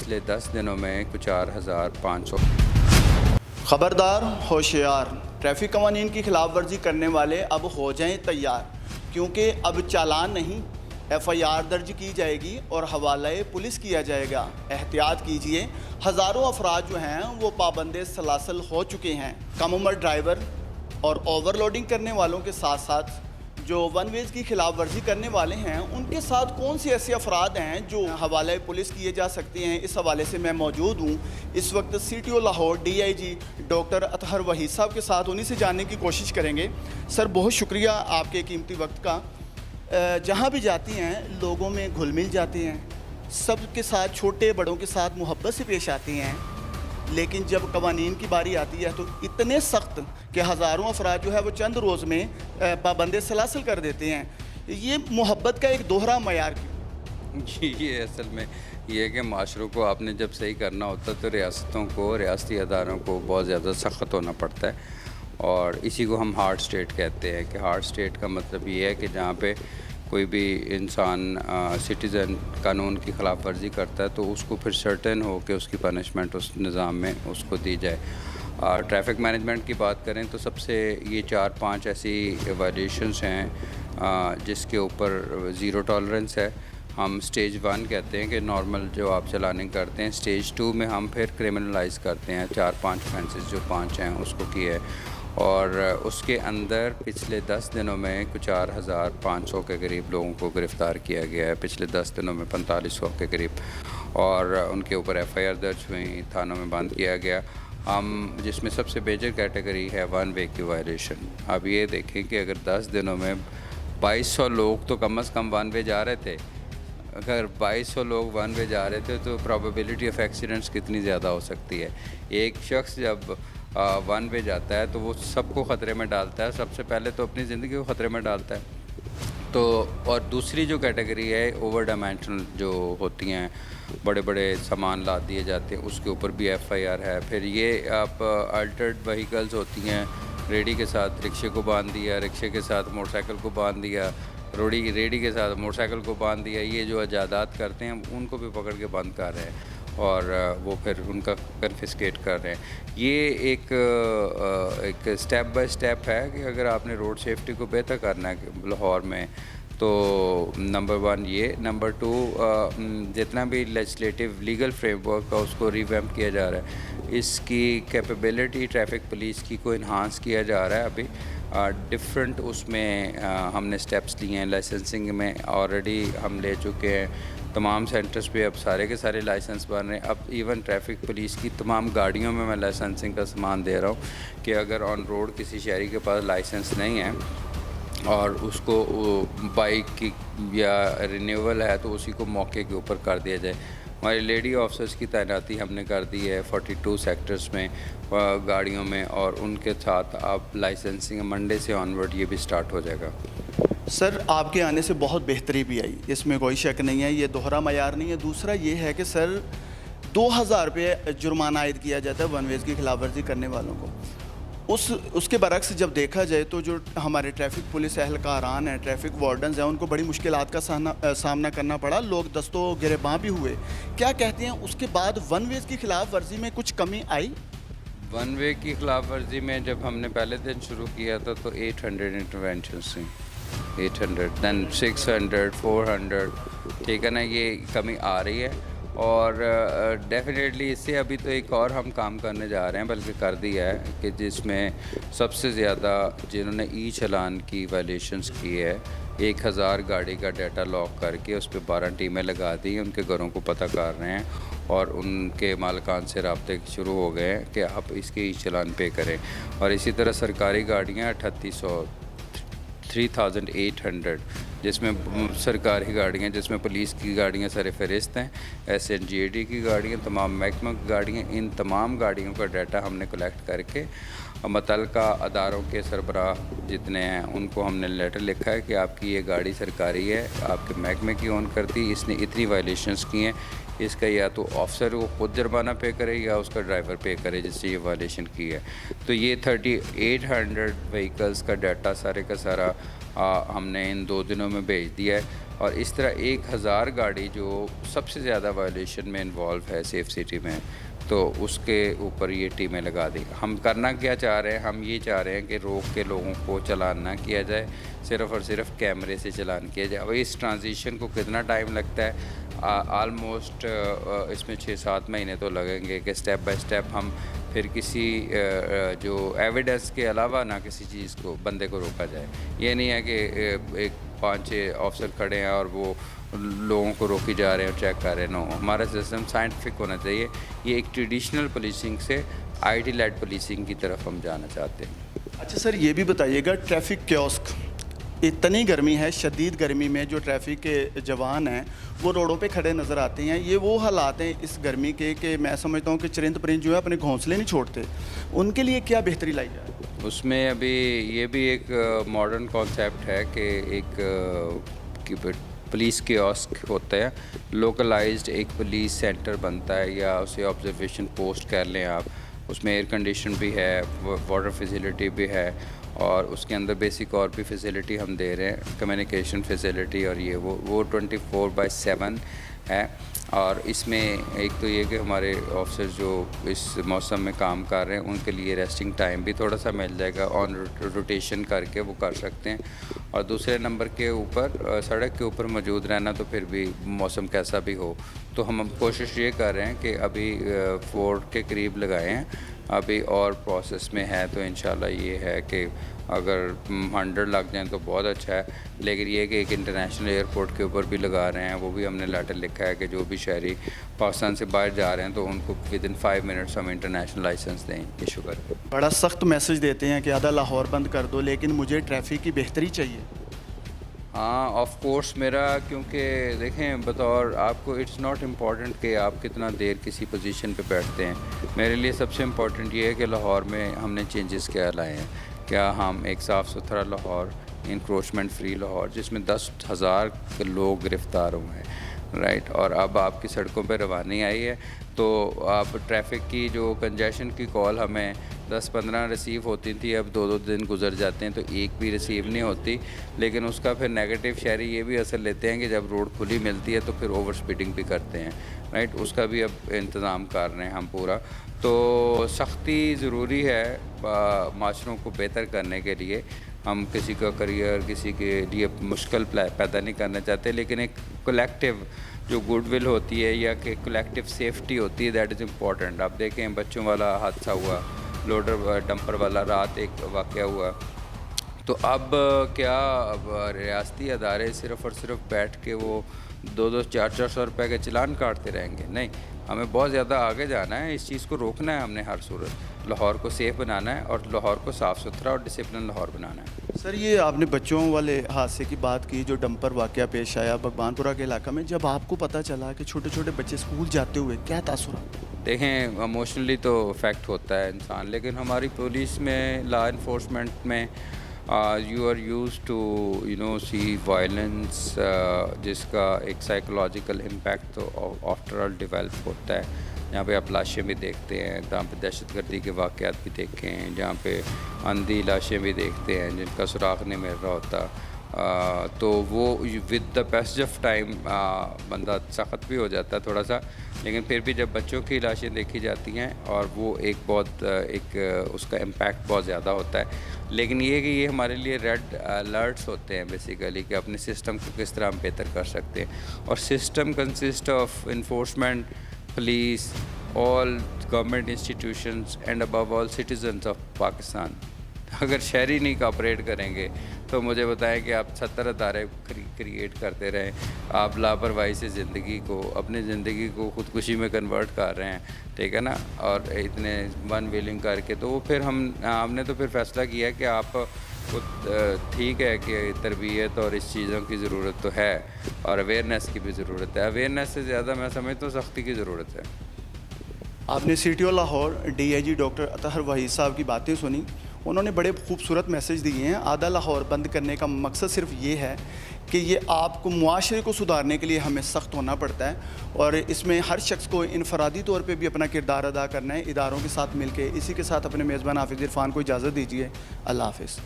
پچھلے 10 دنوں میں کچھ 4,500 خبردار ہوشیار، ٹریفک قوانین کی خلاف ورزی کرنے والے اب ہو جائیں تیار، کیونکہ اب چالان نہیں ایف آئی آر درج کی جائے گی اور حوالہ پولیس کیا جائے گا۔ احتیاط کیجئے، ہزاروں افراد جو ہیں وہ پابند سلاسل ہو چکے ہیں۔ کم عمر ڈرائیور اور اوور لوڈنگ کرنے والوں کے ساتھ ساتھ جو ون ویز کی خلاف ورزی کرنے والے ہیں ان کے ساتھ کون سے ایسے افراد ہیں جو حوالہ پولیس کیے جا سکتے ہیں، اس حوالے سے میں موجود ہوں اس وقت C T O Lahore D I G doctor Athar Waheed sahab کے ساتھ، انہی سے جاننے کی کوشش کریں گے۔ سر بہت شکریہ آپ کے قیمتی وقت کا۔ جہاں بھی جاتی ہیں لوگوں میں گھل مل جاتے ہیں، سب کے ساتھ چھوٹے بڑوں کے ساتھ محبت سے پیش آتے ہیں، لیکن جب قوانین کی باری آتی ہے تو اتنے سخت کہ ہزاروں افراد جو ہے وہ چند روز میں پابند سلاسل کر دیتے ہیں۔ یہ محبت کا ایک دوہرا معیار کیوں؟ جی، یہ اصل میں یہ ہے کہ معاشروں کو آپ نے جب صحیح کرنا ہوتا ہے تو ریاستوں کو، ریاستی اداروں کو بہت زیادہ سخت ہونا پڑتا ہے، اور اسی کو ہم ہارڈ اسٹیٹ کہتے ہیں کہ ہارڈ اسٹیٹ کا مطلب یہ ہے کہ جہاں پہ کوئی بھی انسان سٹیزن قانون کی خلاف ورزی کرتا ہے تو اس کو پھر سرٹن ہو کہ اس کی پنشمنٹ اس نظام میں اس کو دی جائے۔ ٹریفک مینجمنٹ کی بات کریں تو سب سے یہ 4-5 ایسی وائلیشنز ہیں جس کے اوپر زیرو ٹالرنس ہے۔ ہم سٹیج 1 کہتے ہیں کہ نارمل جو آپ چلاننگ کرتے ہیں، سٹیج 2 میں ہم پھر کرمنلائز کرتے ہیں 4-5 offenses جو 5 ہیں اس کو کیا ہے، اور اس کے اندر پچھلے 10 دنوں میں کچھ 4,500 کے قریب لوگوں کو گرفتار کیا گیا ہے، پچھلے 10 دنوں میں 4500 کے قریب، اور ان کے اوپر ایف آئی آر درج ہوئی، تھانوں میں بند کیا گیا۔ ہم جس میں سب سے میجر کیٹیگری ہے ون وے کی وائلیشن۔ اب یہ دیکھیں کہ اگر 10 دنوں میں 2200 لوگ تو کم از کم ون وے جا رہے تھے، اگر 2200 لوگ ون وے جا رہے تھے تو پرابیبلٹی آف ایکسیڈنٹس کتنی زیادہ ہو سکتی ہے۔ ایک شخص جب ون وے جاتا ہے تو وہ سب کو خطرے میں ڈالتا ہے، سب سے پہلے تو اپنی زندگی کو خطرے میں ڈالتا ہے۔ تو اور دوسری جو کیٹیگری ہے اوور ڈائمینشنل جو ہوتی ہیں، بڑے بڑے سامان لاد دیے جاتے ہیں، اس کے اوپر بھی ایف آئی آر ہے۔ پھر یہ آپ الٹرڈ وہیکلز ہوتی ہیں، ریڈی کے ساتھ رکشے کو باندھ دیا، رکشے کے ساتھ موٹر سائیکل کو باندھ دیا، ریڈی کے ساتھ موٹر سائیکل کو باندھ دیا، یہ جو ایجادات کرتے ہیں ان کو بھی پکڑ کے بند کر رہے ہیں اور وہ پھر ان کا کنفسکیٹ کر رہے ہیں۔ یہ ایک سٹیپ بائی سٹیپ ہے کہ اگر آپ نے روڈ سیفٹی کو بہتر کرنا ہے لاہور میں تو نمبر 1 یہ، نمبر 2 جتنا بھی لیجسلیٹو لیگل فریم ورک کا اس کو ریویمپ کیا جا رہا ہے، اس کی کیپیبلٹی ٹریفک پولیس کی کو انہانس کیا جا رہا ہے۔ ابھی ڈفرینٹ اس میں ہم نے سٹیپس لیے ہیں۔ لائسنسنگ میں آلریڈی ہم لے چکے ہیں، تمام سینٹرز پہ اب سارے کے سارے لائسنس بن رہے ہیں۔ اب ایون ٹریفک پولیس کی تمام گاڑیوں میں لائسنسنگ کا سامان دے رہا ہوں کہ اگر آن روڈ کسی شہری کے پاس لائسنس نہیں ہے اور اس کو بائک کی یا رینیول ہے تو اسی کو موقع کے اوپر کر دیا جائے۔ ہماری لیڈی آفیسرز کی تعیناتی ہم نے کر دی ہے 42 سیکٹرز میں گاڑیوں میں، اور ان کے ساتھ اب لائسنسنگ منڈے سے آنورڈ یہ بھی سٹارٹ ہو جائے گا۔ سر آپ کے آنے سے بہت بہتری بھی آئی، اس میں کوئی شک نہیں ہے، یہ دوہرا معیار نہیں ہے۔ دوسرا یہ ہے کہ سر 2000 روپے جرمانہ عائد کیا جاتا ہے ون ویز کی خلاف ورزی کرنے والوں کو۔ اس کے برعکس جب دیکھا جائے تو جو ہمارے ٹریفک پولیس اہلکاران ہیں، ٹریفک وارڈنز ہیں، ان کو بڑی مشکلات کا سامنا کرنا پڑا، لوگ دست و گریباں بھی ہوئے۔ کیا کہتے ہیں اس کے بعد ون ویز کی خلاف ورزی میں کچھ کمی آئی؟ ون وے کی خلاف ورزی میں جب ہم نے پہلے دن شروع کیا تھا تو 800 انٹرونشنز تھیں، 800 دین 600 400، ٹھیک ہے نا، یہ کمی آ رہی ہے، اور ڈیفینیٹلی اس سے ابھی تو ایک اور ہم کام کرنے جا رہے ہیں، بلکہ کر دیا ہے، کہ جس میں سب سے زیادہ جنہوں نے ای چلان کی وائلیشنز کی ہے 1000 گاڑی کا ڈیٹا لاک کر کے اس پہ 12 ٹیمیں لگا دی، ان کے گھروں کو پتہ کر رہے ہیں اور ان کے مالکان سے رابطے شروع ہو گئے ہیں کہ آپ اس کے ای چلان پے کریں۔ اور اسی طرح سرکاری گاڑیاں 3800 جس میں سرکاری گاڑیاں، جس میں پولیس کی گاڑیاں سر فہرست ہیں، ایس این جی اے ڈی کی گاڑیاں، تمام محکمہ کی گاڑیاں، ان تمام گاڑیوں کا ڈیٹا ہم نے کلیکٹ کر کے متعلقہ اداروں کے سربراہ جتنے ہیں ان کو ہم نے لیٹر لکھا ہے کہ آپ کی یہ گاڑی سرکاری ہے، آپ کے محکمے کی اون کرتی، اس نے اتنی وائلیشنز کی ہیں، اس کا یا تو آفسر کو خود جرمانہ پے کرے یا اس کا ڈرائیور پے کرے جس سے یہ وائلیشن کی ہے. تو یہ 3800 وہیکلس کا ڈیٹا سارے کا سارا ہم نے ان 2 دنوں میں بھیج دیا ہے, اور اس طرح 1000 گاڑی جو سب سے زیادہ وائلیشن میں انوالو ہے سیف سٹی میں, تو اس کے اوپر یہ ٹیمیں لگا دیں. ہم کرنا کیا چاہ رہے ہیں, ہم یہ چاہ رہے ہیں کہ روک کے لوگوں کو چلان نہ کیا جائے, صرف اور صرف کیمرے سے چلان کیا جائے. اب اس ٹرانزیشن کو کتنا ٹائم لگتا ہے, آلموسٹ اس میں 6-7 مہینے تو لگیں گے کہ سٹیپ بائی سٹیپ ہم پھر کسی جو ایویڈنس کے علاوہ نہ کسی چیز کو بندے کو روکا جائے. یہ نہیں ہے کہ ایک 5-6 آفسر کھڑے ہیں اور وہ لوگوں کو روکی جا رہے ہیں اور چیک کر رہے ہیں. نو, ہمارا سسٹم سائنٹیفک ہونا چاہیے. یہ ایک ٹریڈیشنل پولیسنگ سے آئی ٹی لیڈ پولیسنگ کی طرف ہم جانا چاہتے ہیں. اچھا سر, یہ بھی بتائیے گا ٹریفک کیوسک, اتنی گرمی ہے, شدید گرمی میں جو ٹریفک کے جوان ہیں وہ روڈوں پہ کھڑے نظر آتے ہیں. یہ وہ حالات ہیں اس گرمی کے کہ میں سمجھتا ہوں کہ چرند پرند جو ہے اپنے گھونسلے نہیں چھوڑتے. ان کے لیے کیا بہتری لائی جائے؟ اس میں ابھی یہ بھی ایک ماڈرن کانسیپٹ ہے کہ ایک پولیس کیوسک ہوتا ہے, لوکلائزڈ ایک پولیس سینٹر بنتا ہے, یا اسے آبزرویشن پوسٹ کر لیں آپ. اس میں ایئر کنڈیشن بھی ہے, واٹر فیسیلٹی بھی ہے, اور اس کے اندر بیسک اور بھی فیسیلٹی ہم دے رہے ہیں, کمیونیکیشن فیسیلٹی, اور یہ وہ 24/7 ہے. اور اس میں ایک تو یہ کہ ہمارے آفیسر جو اس موسم میں کام کر رہے ہیں ان کے لیے ریسٹنگ ٹائم بھی تھوڑا سا مل جائے گا, آن روٹیشن کر کے وہ کر سکتے ہیں. اور دوسرے نمبر کے اوپر سڑک کے اوپر موجود رہنا, تو پھر بھی موسم کیسا بھی ہو, تو ہم کوشش یہ کر رہے ہیں کہ ابھی 4 کے قریب لگائے ہیں, ابھی اور پروسیس میں ہے. تو انشاءاللہ یہ ہے کہ اگر 100 لگ جائیں تو بہت اچھا ہے. لیکن یہ کہ ایک انٹرنیشنل ایئرپورٹ کے اوپر بھی لگا رہے ہیں, وہ بھی ہم نے لیٹر لکھا ہے کہ جو بھی شہری پاکستان سے باہر جا رہے ہیں تو ان کو ودن 5 منٹس ہم انٹرنیشنل لائسنس دیں, ایشو کریں. بڑا سخت میسج دیتے ہیں کہ آدھا لاہور بند کر دو, لیکن مجھے ٹریفک کی بہتری چاہیے. ہاں آف کورس میرا, کیونکہ دیکھیں بطور آپ کو اٹس ناٹ امپورٹنٹ کہ آپ کتنا دیر کسی پوزیشن پہ بیٹھتے ہیں. میرے لیے سب سے امپورٹنٹ یہ ہے کہ لاہور میں ہم نے چینجز کیا لائے ہیں. کیا ہم ایک صاف ستھرا لاہور, انکروچمنٹ فری لاہور, جس میں 10,000 لوگ گرفتار ہوئے ہیں, رائٹ. اور اب آپ کی سڑکوں پہ روانی آئی ہے, تو آپ ٹریفک کی جو کنجیشن کی کال ہمیں 10-15 ریسیو ہوتی تھی, اب 2 دن گزر جاتے ہیں تو ایک بھی ریسیو نہیں ہوتی. لیکن اس کا پھر نیگیٹو شہری یہ بھی اثر لیتے ہیں کہ جب روڈ کھلی ملتی ہے تو پھر اوور سپیڈنگ بھی کرتے ہیں, رائٹ. اس کا بھی اب انتظام کر رہے ہیں ہم پورا. تو سختی ضروری ہے معاشروں کو بہتر کرنے کے لیے. ہم کسی کا کریئر, کسی کے لیے مشکل پیدا نہیں کرنا چاہتے, لیکن ایک کولیکٹیو جو گڈ ول ہوتی ہے یا کہ کولیکٹیو سیفٹی ہوتی ہے, دیٹ از امپورٹنٹ. آپ دیکھیں بچوں والا حادثہ ہوا, لوڈر ڈمپر والا رات ایک واقعہ ہوا, تو اب کیا ریاستی ادارے صرف اور صرف بیٹھ کے وہ 200-400 روپے کے چلان کاٹتے رہیں گے؟ نہیں, ہمیں بہت زیادہ آگے جانا ہے, اس چیز کو روکنا ہے ہم نے ہر صورت. لاہور کو سیف بنانا ہے اور لاہور کو صاف ستھرا اور ڈسپلن لاہور بنانا ہے. سر, یہ آپ نے بچوں والے حادثے کی بات کی جو ڈمپر واقعہ پیش آیا بھگوان پورہ کے علاقہ میں, جب آپ کو پتہ چلا کہ چھوٹے چھوٹے بچے اسکول جاتے ہوئے, کیا تاثرات؟ دیکھیں ایموشنلی تو افیکٹ ہوتا ہے انسان, لیکن ہماری پولیس میں, لا انفورسمنٹ میں you are use to see violence, جس کا ایک سائیکولوجیکل امپیکٹ تو آفٹر آل ڈیولپ ہوتا ہے. جہاں پہ آپ لاشیں بھی دیکھتے ہیں, جہاں پہ دہشت گردی کے واقعات بھی دیکھے ہیں, جہاں پہ اندھی لاشیں بھی دیکھتے ہیں جن کا سراغ نہیں مل رہا ہوتا, تو وہ with the passage of time بندہ سخت بھی ہو جاتا ہے تھوڑا سا. لیکن پھر بھی جب بچوں کی لاشیں دیکھی جاتی ہیں اور وہ ایک بہت ایک اس کا امپیکٹ بہت زیادہ ہوتا ہے. لیکن یہ کہ یہ ہمارے لیے ریڈ الرٹس ہوتے ہیں بیسیکلی کہ اپنے سسٹم کو کس طرح ہم بہتر کر سکتے ہیں. اور system consist of enforcement, police, all government institutions and above all citizens of Pakistan. اگر شہری نہیں کوآپریٹ کریں گے تو مجھے بتائیں کہ آپ 70 ادارے کریٹ کرتے رہیں, آپ لاپرواہی سے زندگی کو, اپنی زندگی کو خودکشی میں کنورٹ کر رہے ہیں, ٹھیک ہے نا, اور اتنے ون ویلنگ کر کے. تو وہ پھر ہم نے تو پھر فیصلہ کیا کہ آپ کو ٹھیک ہے کہ تربیت اور اس چیزوں کی ضرورت تو ہے, اور اویئرنیس کی بھی ضرورت ہے. اویئرنیس سے زیادہ میں سمجھتا ہوں سختی کی ضرورت ہے. آپ نے C T O Lahore D I G doctor Athar Waheed sahab کی باتیں سنی. انہوں نے بڑے خوبصورت میسج دیے ہیں. آدھا لاہور بند کرنے کا مقصد صرف یہ ہے کہ یہ آپ کو معاشرے کو سدھارنے کے لیے ہمیں سخت ہونا پڑتا ہے, اور اس میں ہر شخص کو انفرادی طور پہ بھی اپنا کردار ادا کرنا ہے اداروں کے ساتھ مل کے. اسی کے ساتھ اپنے میزبان حافظ عرفان کو اجازت دیجیے. اللہ حافظ.